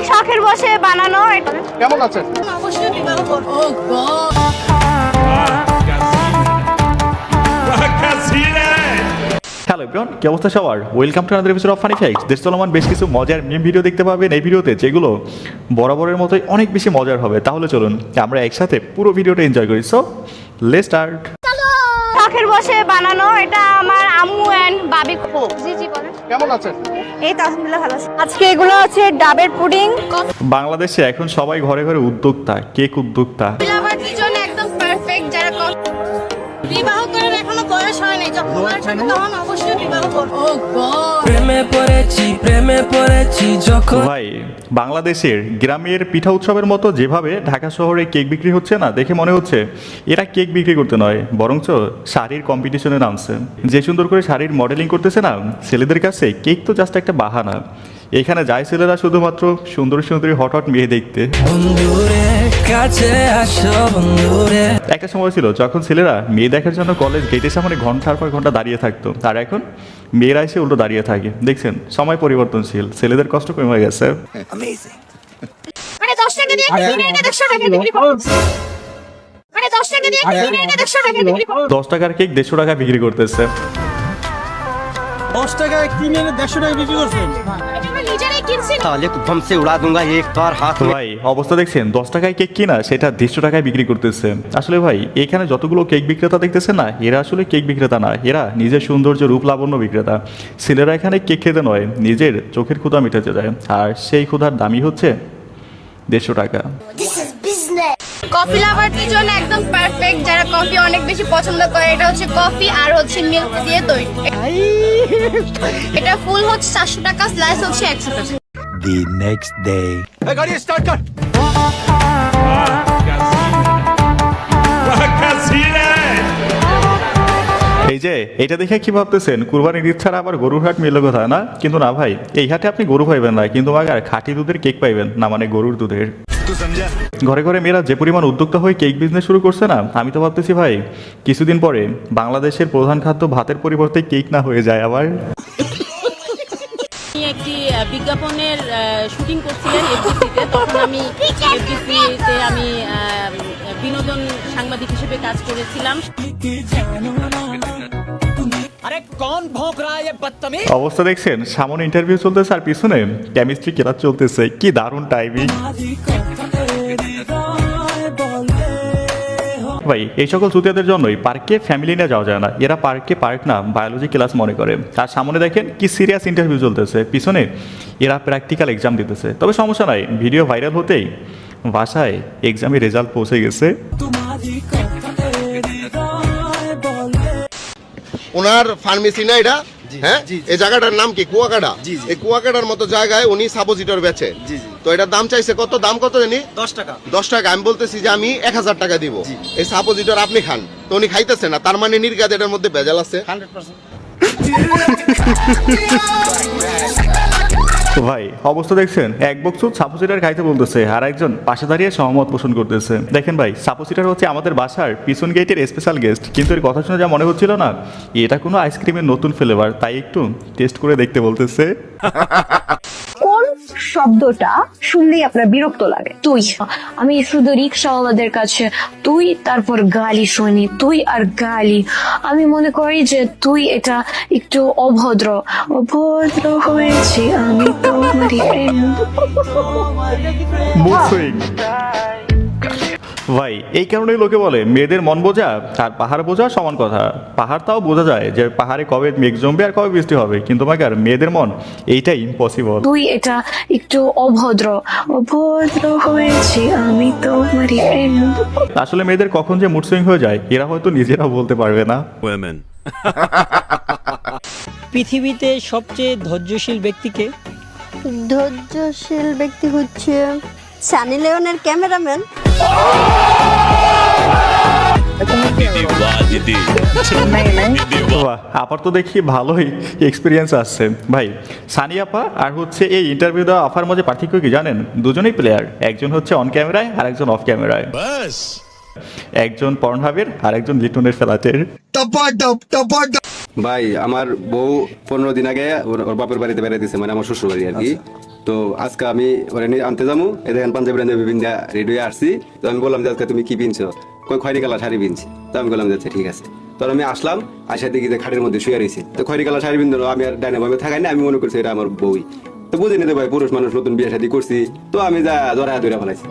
শখের বসে বানানো। কেমন আছেন? অবশ্যই বিবাহ করব। হ্যালো এভরিওয়ান, কি অবস্থা সবার? Welcome to another episode of funny facts. দেশ চলমান বেশ কিছু মজার মিম ভিডিও দেখতে পাবেন এই ভিডিওতে, যেগুলো বরাবরের মতোই অনেক বেশি মজার হবে। তাহলে চলুন আমরা একসাথে পুরো ভিডিওটা এনজয় করি। So let's start. শখের বসে বানানো, এটা আমার আম্মু এন্ড বাবি খুব। জি জি বলেন। কেমন আছেন? এই তো আলহামদুলিল্লাহ ভালো আছি। আজকে এগুলো আছে ডাবের পুডিং। বাংলাদেশে এখন সবাই ঘরে ঘরে উদ্যোক্তা, কেক উদ্যোক্তা। লাভারদের জন্য একদম পারফেক্ট, যারা বিবাহ করার এখনো বয়স হয়নি, যখন বয়স হবে তখন অবশ্যই বিবাহ করব। ও গড, প্রেমে পড়েছি যখন। ভাই, বাংলাদেশের গ্রামের পিঠা উৎসবের মতো যেভাবে ঢাকা শহরে কেক বিক্রি হচ্ছে না, দেখে মনে হচ্ছে এরা কেক বিক্রি করতে নয়, বরঞ্চ শাড়ির কম্পিটিশনে নামছে। যে সুন্দর করে শাড়ির মডেলিং করতেছে না, ছেলেদের কাছে কেক তো জাস্ট একটা বাহানা। এখানে যায় ছেলেরা শুধুমাত্র সুন্দর সুন্দরী হট হট মেয়ে দেখতে। বন্ধুরে কাছে আসো বন্ধুরে। একটা সময় ছিল যখন ছেলেরা মেয়ে দেখার জন্য কলেজ গেটের সামনে ঘন্টার পর ঘন্টা দাঁড়িয়ে থাকতো, আর এখন মেয়েরা এসে উল্টো দাঁড়িয়ে থাকে। দেখছেন, সময় পরিবর্তনশীল, ছেলেদের কষ্ট কমে গেছে। মানে 10 টাকা দিয়ে কিনে এনে 100 টাকা বিক্রি করব। মানে 10 টাকা দিয়ে কিনে এনে 100 টাকা বিক্রি করব। 10 টাকার কেক 150 টাকা বিক্রি করতেছে। 10 টাকায় কিনে এনে 150 টাকা বিক্রি করছেন। এটা আমরা নিজেরাই কিনছি। साले को बम से उड़ा दूंगा एक बार हाथ में। ভাই, অবস্থা দেখছেন, 10 টাকায় কেক কিনা সেটা 150 টাকায় বিক্রি করতেছে। আসলে ভাই, এখানে যতগুলো কেক বিক্রেতা দেখতেছেন না, এরা আসলে কেক বিক্রেতা না, এরা নিজের সৌন্দর্য রূপ লাবণ্য বিক্রেতা। ছেলেরা এখানে কেক খেতে নয়, নিজের চোখের ক্ষুধা মিটাতে যায়, আর সেই ক্ষুধার দামই হচ্ছে 150 টাকা। কফি লাভারদের জন্য একদম পারফেক্ট, যারা কফি অনেক বেশি পছন্দ করে। এটা হচ্ছে কফি আর হচ্ছে মিল্ক দিয়ে তৈরি। এটা ফুল হচ্ছে 400 টাকা, স্লাইস হচ্ছে 100 টাকা। The next day. গাড়ি স্টার্ট কর। এই যে এটা দেখে কি ভাবতেছেন, কুরবানির ঈদ ছাড়া আবার গরুর হাট মিলল কোথায় না? কিন্তু না ভাই, এই হাটে আপনি গরু পাইবেন না, কিন্তু আবার খাঁটি দুধের কেক পাইবেন, না মানে গরুর দুধের। ঘরে ঘরে মেয়েরা যে পরিমাণ উদ্যোক্তা হয়ে কেক বিজনেস শুরু করছে না, আমি তো ভাবতেছি ভাই, কিছুদিন পরে বাংলাদেশের প্রধান খাদ্য ভাতের পরিবর্তে কেক না হয়ে যায় আবার। আমি একটি বিজ্ঞাপনের শুটিং করছিলেন এফডিসিতে, তখন আমি এফডিসিতে আমি বিনোদন সাংবাদিক হিসেবে কাজ করেছিলাম। অবস্থা দেখছেন, সামনে ইন্টারভিউ চলতেছে আর পিছনে কেমিস্ট্রি ক্লাস চলতেছে। কি দারুণ টাইমিং ভাই। এই সকল চুতিয়াদের জন্যই পার্কে ফ্যামিলি নিয়ে যাওয়া যায় না। এরা পার্কে পার্ক না, বায়োলজি ক্লাস মনে করে। আর সামনে দেখেন কি সিরিয়াস ইন্টারভিউ চলতেছে, পিছনে এরা প্র্যাকটিক্যাল এক্সাম দিতেছে। তবে সমস্যা নাই, ভিডিও ভাইরাল হতেই বাসায় এক্সামের রেজাল্ট পৌঁছে গেছে। ওনার ফার্মেসি না এটা? হ্যাঁ, এই জায়গাটার নাম কি? কুয়াকাটা। এই কুয়াকাটার মতো জায়গায় উনি সাপোজিটর বেচে। তো এটার দাম চাইছে কত? দাম কত জানি? 10 টাকা। 10 টাকা। আমি বলতেছি যে আমি 1000 টাকা দিব। এই সাপোজিটর আপনি খান, তো উনি খাইতেছে না, তার মানে নির্গাত এটার মধ্যে ভেজাল আছে 100%। তো ভাই, অবস্থা দেখছেন, এক বক্সুর সাপোজিটার খাইতে বলতেছে, আর একজন পাশে দাঁড়িয়ে সহমত পোষণ করতেছে। দেখেন ভাই, সাপোজিটার হচ্ছে আমাদের বাসার পিছন গেটের স্পেশাল গেস্ট, কিন্তু এর কথা শুনে যা মনে হচ্ছিল না, এটা কোনো আইসক্রিমের নতুন ফ্লেভার, তাই একটু টেস্ট করে দেখতে বলতেছে। কোন শব্দটা শুনলেই আপনার বিরক্ত লাগে? তুই। আমি শুধু রিক্সাওয়ালাদের কাছে তুই, তারপর গালি শুনি, তুই আর গালি। আমি মনে করি যে তুই এটা একটু অভদ্র। অভদ্র হয়েছি আমি তোমারই প্রেম। মুড সুইং ভাই, এই কারণেই লোকে বলে মেয়েদের মন বোঝা আর পাহাড় বোঝা সমান কথা। পাহাড় তাও বোঝা যায় যে পাহাড়ে কবে মেঘ জমবে আর কবে বৃষ্টি হবে, কিন্তু মাগার মেয়েদের মন এইটাই ইম্পসিবল। তুই এটা একটু অভদ্র। অভদ্র হয়েছি আমি তোমারই প্রেম। আসলে মেয়েদের কখন যে মুড সুইং হয়ে যায়, এরা হয়তো নিজেরাও বলতে পারবে না। পৃথিবীতে সবচেয়ে ধৈর্যশীল ব্যক্তিকে? ধৈর্যশীল ব্যক্তি হচ্ছে সানি লিওনের ক্যামেরাম্যান। আপার তো দেখি ভালোই এক্সপিরিয়েন্স আসছে ভাই। সানি আপা আর হচ্ছে এই ইন্টারভিউ দেওয়া আফার মধ্যে পার্থক্য কি জানেন? দুজনেই প্লেয়ার, একজন হচ্ছে অন ক্যামেরায় আর একজন অফ ক্যামেরায়। একজন পর্নহাবের আর একজন লিটনের ফ্ল্যাটের। ভাই, আমার বউ 15 দিন আগে ওর বাপের বাড়িতে বেড়াইতেছে, মানে আমার শ্বশুর বাড়ি আর কি। তো আজকে আমি ওরে নিয়ে আনতে যাবো এই দেখেন পাঞ্জাবি টাঞ্জাবি বিন্দা রেডি হয়ে আসছি। তো আমি বললাম যে আজকে তুমি কি পিনছো, কই খয়রি কালার শাড়ি পিনছি। তো আমি বললাম যে আচ্ছা ঠিক আছে। তো আমি আসলাম, আসা দেখি যে খাটের মধ্যে শুয়ে রয়েছে। তো খয়রি কালার শাড়ি পিনলো, আমি আর ডাইনে ভাবে থাকাই না, আমি মনে করছি এটা আমার বউই। তো বুঝে নিতে ভাই পুরুষ মানুষ, নতুন বিয়ে শাদী করছি, তো আমি যা জড়ায় ধরে ফেলাইছি,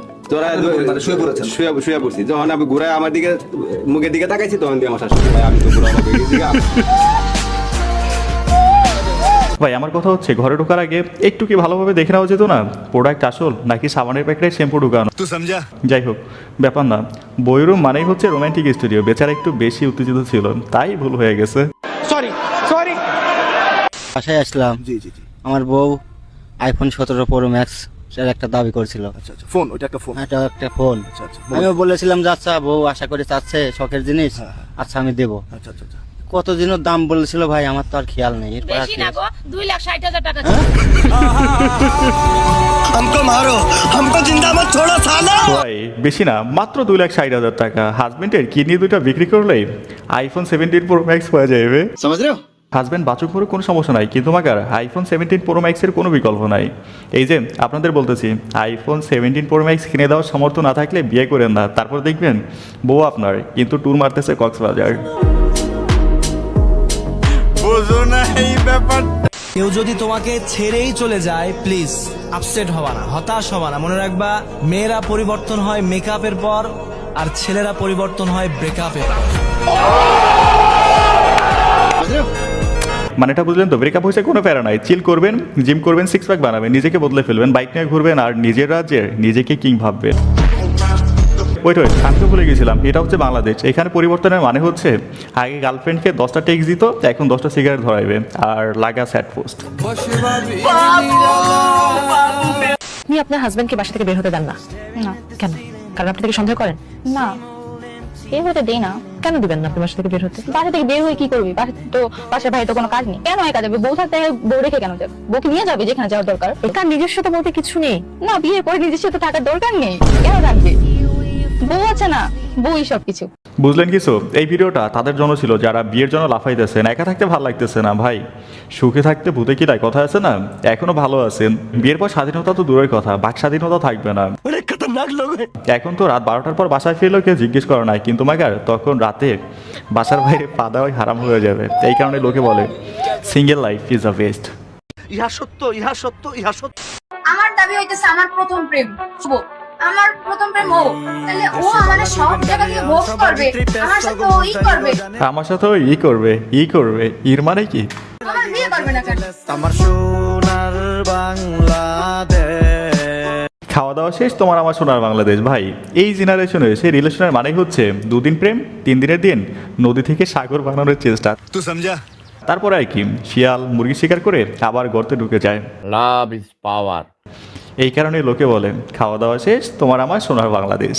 শুয়ে পড়ছি। যখন আমি ঘুরায় আমার দিকে মুখের দিকে তাকাইছি, তখন দিয়ে আমার শাশুড়ি ভাই আমি তো ঘুরা হয়ে গেছি। ভাই আমার কথা হচ্ছে ঘরে ঢোকার আগে একটু কি ভালোভাবে দেখে নেওয়া যেত না প্রোডাক্ট আসল নাকি সাবানের প্যাকেটে শ্যাম্পু ঢুকানো। যাই হোক ব্যাপার না, বইরুম মানেই হচ্ছে রোমান্টিক স্টুডিও। বেচারা একটু বেশি উত্তেজিত ছিল, তাই ভুল হয়ে গেছে। বাসায় আসলাম, আমার বউ আইফোন 17 প্রো ম্যাক্স একটা দাবি করছিল। ফোন, ওইটা একটা ফোন। এটা একটা ফোন। আমিও বলেছিলাম যে আচ্ছা বউ আশা করি চাচ্ছে, শখের জিনিস, আচ্ছা আমি দেবো। কতদিনও দাম বলেছিল ভাই, আমার তো আর খেয়াল নেই। বেশি না গো, 2,60,000 টাকা। ভাই বেশি না, মাত্র 2,60,000 টাকা। হাজবেন্ডের কিডনি দুইটা বিক্রি করলেই আইফোন 17 প্রো ম্যাক্স হয়ে যাবে। হাজবেন্ড বাচক করে কোনো সমস্যা নাই, কিন্তু মাকার আইফোন 17 প্রো ম্যাক্সের কোনো বিকল্প নাই। এই যে আপনাদের বলতেছি, আইফোন 17 প্রো ম্যাক্স কিনে দেওয়ার সামর্থ্য না থাকলে বিয়ে করেন না। তারপর দেখবেন বউ আপনার, কিন্তু ট্যুর মারতেছে কক্সবাজার। কেউ যদি তোমাকে ছেড়েই চলে যায়, প্লিজ আপসেট হবা না, হতাশ হবা না। মনে রাখবা, মেয়েরা পরিবর্তন হয় মেকআপের পর, আর ছেলেরা পরিবর্তন হয় ব্রেকআপের পর। মানে এটা বুঝলেন তো? ব্রেকআপ হয়েছে কোনো প্যারা নাই, চিল করবেন, জিম করবেন, সিক্স প্যাক বানাবেন, নিজেকে বদলে ফেলবেন, বাইক নিয়ে ঘুরবেন, আর নিজের রাজ্যের নিজেকে কিং ভাববেন। ওয়েট আমি তো ভুলে গেছিলাম, এটা হচ্ছে বাংলাদেশ। এখানে পরিবর্তনের মানে হচ্ছে আগে গার্লফ্রেন্ডকে 10টা টেক্স দিত, এখন 10টা সিগারেট ধরাইবে আর লাগা স্যাড পোস্ট। আপনি আপনার হাজবেন্ডকে বাসা থেকে বের হতে দেন না? না। কেন? কারণ আপনি তাকে সন্দেহ করেন? না, বের হতে দেই না। কেন দিবেন না আপনি বাসা থেকে বের হতে? বাসা থেকে বের হয়ে কি করবি? বাসার বাইরে তো কোনো কাজ নেই। কেন একা যাবে? বউ থাকতে বউ রেখে কেন যাবে? বউকে নিয়ে যাবে যেখানে যাওয়ার দরকার। কার নিজস্ব তো বলতে কিছু নেই না, বিয়ের পরে নিজস্ব তো থাকার দরকার নেই। কেন রাখবে? বউ আছে না, বউই সবকিছু। বুঝলেন কিছু? এই ভিডিওটা তাদের জন্য ছিল যারা বিয়ের জন্য লাফাইতেছেন, একা থাকতে ভালো লাগতেছে না। ভাই সুখে থাকতে ভূতে কি তাই কথা আছে না? এখনো ভালো আছেন, বিয়ের পর স্বাধীনতা তো দূরের কথা, বাক স্বাধীনতা থাকবে না। এখন তো রাত 12টার পর বাসায় ফিরলেও কেউ জিজ্ঞেস করে নাই, কিন্তু মাগার তখন রাতে বাসার বাইরে পা দেওয়াই হারাম হয়ে যাবে। এই কারণে লোকে বলে single life is the best. ইহা সত্য, ইহা সত্য, ইহা সত্য। আমার দাবি হইতেছে আমার প্রথম প্রেম শুভ, আমার প্রথম প্রেম ও, তাহলে ও আমাদের সব জায়গা থেকে ভোগ করবে, আমার সাথে ওই করবে, আমার সাথেও ই করবে ইর মানে কি? আমার বিয়ে করবে না কেন? আমার সোনার বাংলাদেশ। খাওয়া দাওয়া শেষ, তোমার আমার সোনার বাংলাদেশ। ভাই এই জেনারেশনে সেই রিলেশনের মানে হচ্ছে 2 দিন প্রেম, 3 দিনের দিন নদী থেকে সাগর বানানোর চেষ্টা। তুই সমঝা? তারপরে আর কি, শিয়াল মুরগি শিকার করে আবার গর্তে ঢুকে যায়। Love is power. এই কারণে লোকে বলে খাওয়া দাওয়া শেষ, তোমার আমার সোনার বাংলাদেশ।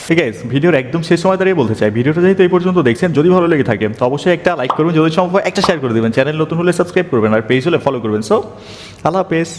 ঠিক আছে, ভিডিওর একদম শেষ সময় দাঁড়িয়ে বলতে চাই, ভিডিওটা যেহেতু এই পর্যন্ত দেখছেন, যদি ভালো লেগে থাকে তো অবশ্যই একটা লাইক করবেন, যদি সম্ভব একটা শেয়ার করে দেবেন, চ্যানেল নতুন হলে সাবস্ক্রাইব করবেন, আর পেজ হলে ফলো করবেন। সো আল্লাহ হাফেজ।